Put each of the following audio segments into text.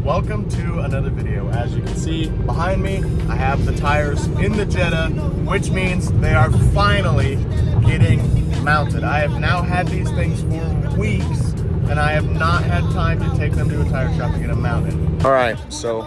welcome to another video. As you can see behind me, I have the tires in the Jetta, which means they are finally getting mounted. I have now had these things for weeks, and I have not had time to take them to a tire shop and get them mounted. All right, so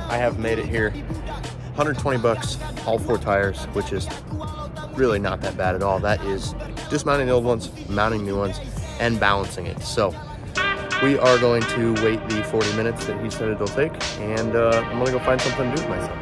I have made it here. 120 bucks, all 4 tires, which is really not that bad at all. That is dismounting the old ones, mounting new ones, and balancing it. So we are going to wait the 40 minutes that he said it'll take, and I'm gonna go find something to do with myself.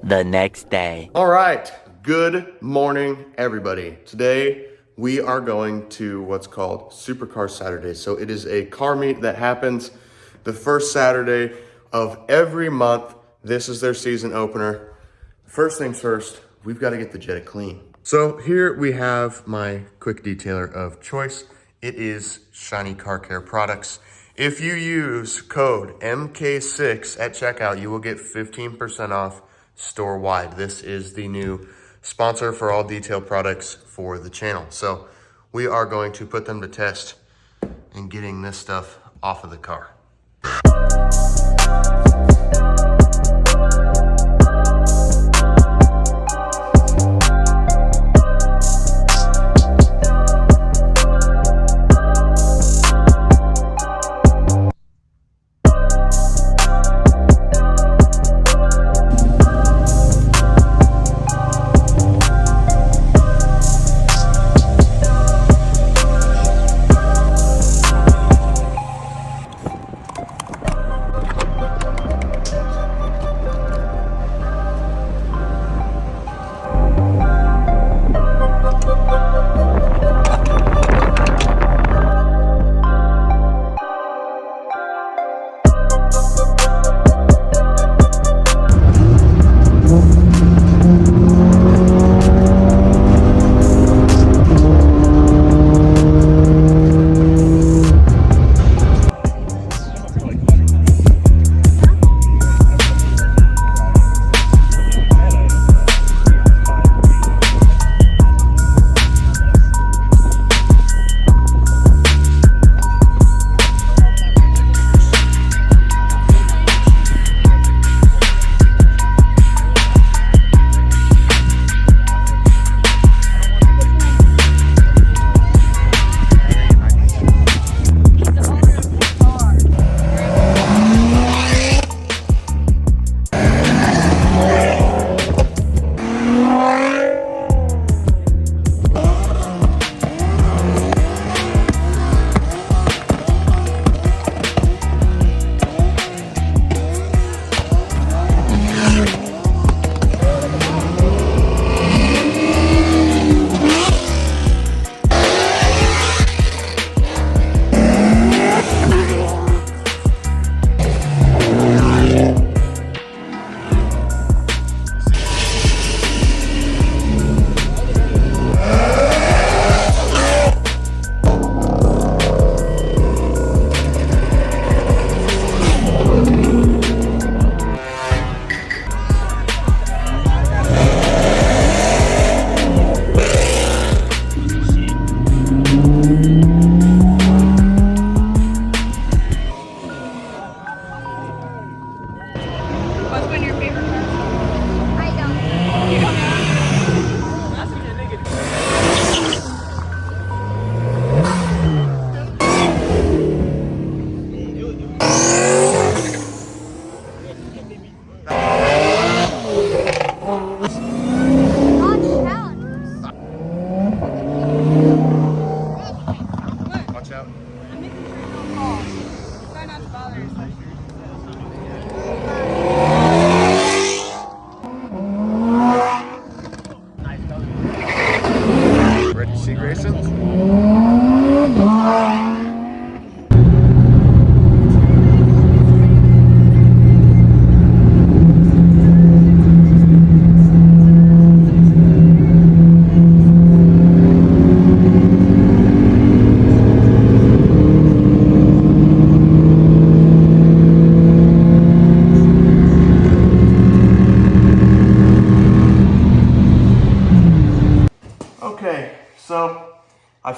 The next day. All right, good morning, everybody. Today, we are going to what's called Supercar Saturday. So it is a car meet that happens the first Saturday of every month. This is their season opener. First things first, we've got to get the Jetta clean. So here we have my quick detailer of choice. It is Shiny Car Care Products. If you use code MK6 at checkout, you will get 15% off store-wide. This is the new sponsor for all detail products for the channel. So we are going to put them to test in getting this stuff off of the car.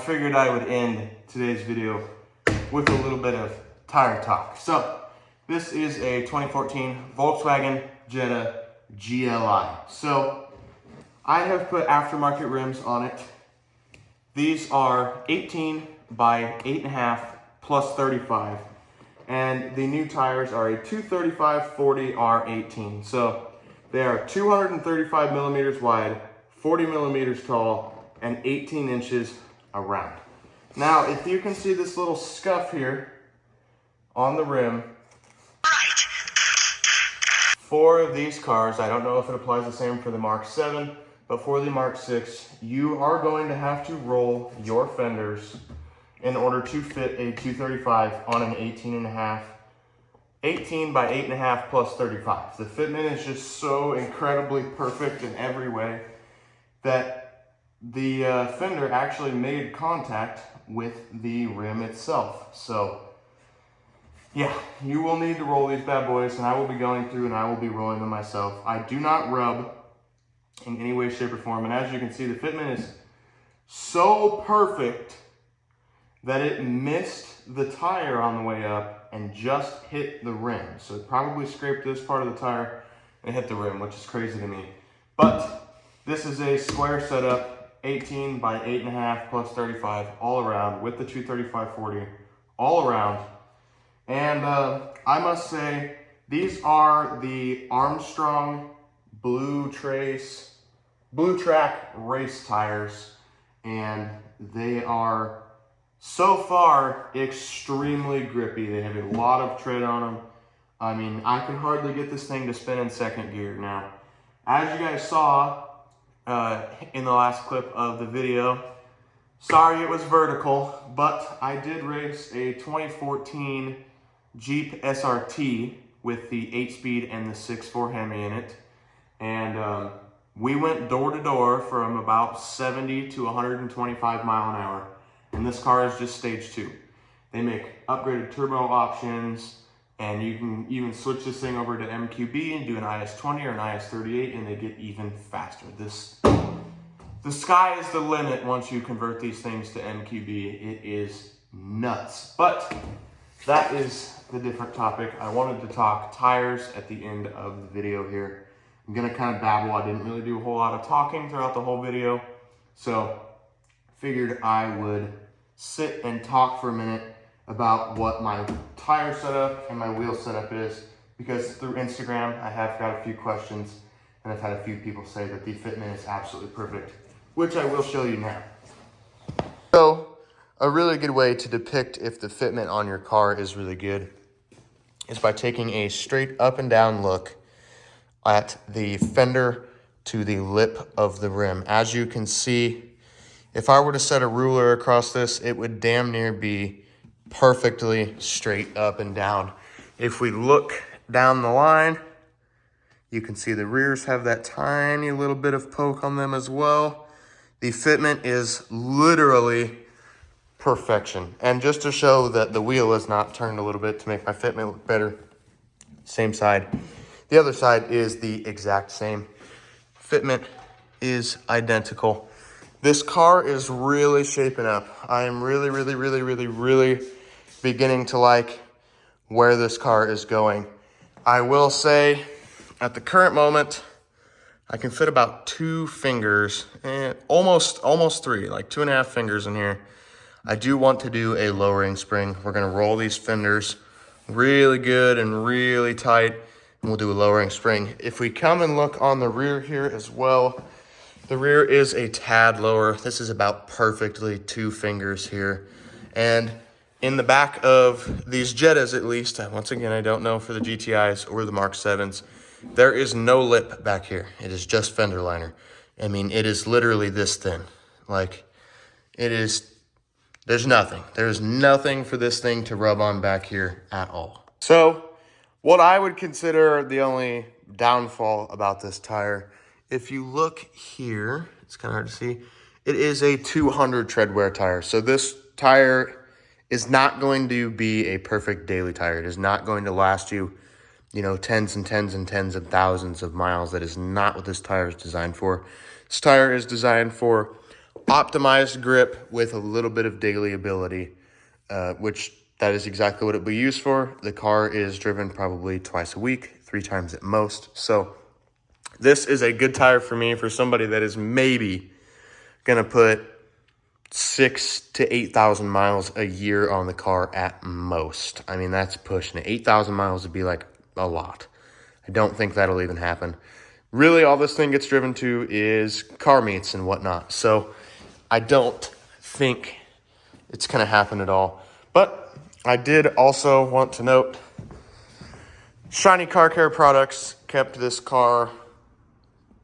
figured I would end today's video with a little bit of tire talk. So this is a 2014 Volkswagen Jetta GLI. So I have put aftermarket rims on it. These are 18 by 8.5 plus 35. And the new tires are a 235/40 R18. So they are 235 millimeters wide, 40 millimeters tall, and 18 inches around. Now, if you can see this little scuff here on the rim, for these cars, I don't know if it applies the same for the Mark 7, but for the Mark 6, you are going to have to roll your fenders in order to fit a 235 on an 18 by 8.5 plus 35. The fitment is just so incredibly perfect in every way that the fender actually made contact with the rim itself. So yeah, you will need to roll these bad boys, and I will be going through and I will be rolling them myself. I do not rub in any way, shape, or form, and as you can see, the fitment is so perfect that it missed the tire on the way up and just hit the rim. So it probably scraped this part of the tire and hit the rim, which is crazy to me. But this is a square setup, 18 by 8.5 plus 35 all around with the 235/40 all around. And I must say, these are the Armstrong Blue Track race tires, and they are so far extremely grippy. They have a lot of tread on them. I mean, I can hardly get this thing to spin in second gear. Now, as you guys saw in the last clip of the video, sorry it was vertical, but I did race a 2014 Jeep SRT with the 8-speed and the 6.4 Hemi in it. And we went door to door from about 70 to 125 mile an hour. And this car is just stage 2. They make upgraded turbo options, and you can even switch this thing over to MQB and do an IS-20 or an IS-38, and they get even faster. The sky is the limit once you convert these things to MQB. It is nuts. But that is the different topic. I wanted to talk tires at the end of the video here. I'm gonna kind of babble. I didn't really do a whole lot of talking throughout the whole video, so figured I would sit and talk for a minute about what my tire setup and my wheel setup is, because through Instagram I have got a few questions and I've had a few people say that the fitment is absolutely perfect, which I will show you now. So a really good way to depict if the fitment on your car is really good is by taking a straight up and down look at the fender to the lip of the rim. As you can see, if I were to set a ruler across this, it would damn near be perfectly straight up and down. If we look down the line, you can see the rears have that tiny little bit of poke on them as well. The fitment is literally perfection. And just to show that the wheel is not turned a little bit to make my fitment look better, same side. The other side is the exact same. Fitment is identical. This car is really shaping up. I am really beginning to like where this car is going. I will say, at the current moment, I can fit about 2 fingers, and almost 3, like 2.5 fingers in here. I do want to do a lowering spring. We're gonna roll these fenders really good and really tight, and we'll do a lowering spring. If we come and look on the rear here as well, the rear is a tad lower. This is about perfectly 2 fingers here. And in the back of these Jettas, at least, once again, I don't know for the GTIs or the Mark 7s, there is no lip back here. It is just fender liner. I mean, it is literally this thin. Like, it is, there's nothing. There's nothing for this thing to rub on back here at all. So, what I would consider the only downfall about this tire, if you look here, it's kind of hard to see, it is a 200 tread wear tire. So this tire is not going to be a perfect daily tire. It is not going to last you, tens and tens and tens of thousands of miles. That is not what this tire is designed for. This tire is designed for optimized grip with a little bit of daily ability, which that is exactly what it will be used for. The car is driven probably twice a week, 3 times at most. So this is a good tire for me, for somebody that is maybe gonna put 6,000 to 8,000 miles a year on the car at most. I mean, that's pushing it. 8,000 miles would be like a lot. I don't think that'll even happen. Really, all this thing gets driven to is car meets and whatnot. So I don't think it's gonna happen at all. But I did also want to note, Shiny Car Care products kept this car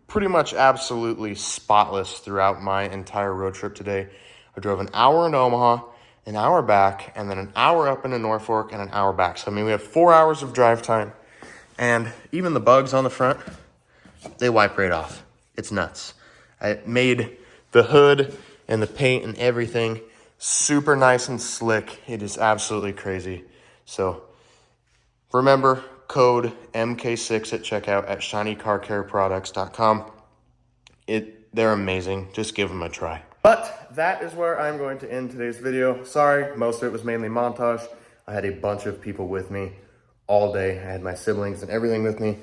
pretty much absolutely spotless throughout my entire road trip today. I drove an hour in Omaha, an hour back, and then an hour up into Norfolk and an hour back. So, I mean, we have 4 hours of drive time, and even the bugs on the front, they wipe right off. It's nuts. I made the hood and the paint and everything super nice and slick. It is absolutely crazy. So remember, code MK6 at checkout at shinycarcareproducts.com. They're amazing. Just give them a try. But that is where I'm going to end today's video. Sorry, most of it was mainly montage. I had a bunch of people with me all day. I had my siblings and everything with me.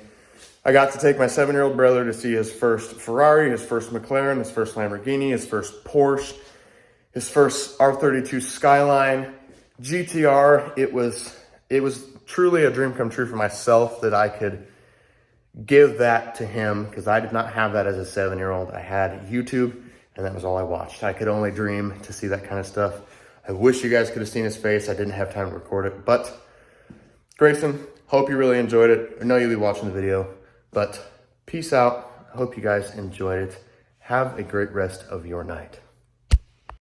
I got to take my 7-year-old brother to see his first Ferrari, his first McLaren, his first Lamborghini, his first Porsche, his first R32 Skyline, GTR. It was truly a dream come true for myself that I could give that to him, because I did not have that as a 7-year-old. I had YouTube, and that was all I watched. I could only dream to see that kind of stuff. I wish you guys could have seen his face. I didn't have time to record it. But Grayson, hope you really enjoyed it. I know you'll be watching the video, but peace out. I hope you guys enjoyed it. Have a great rest of your night.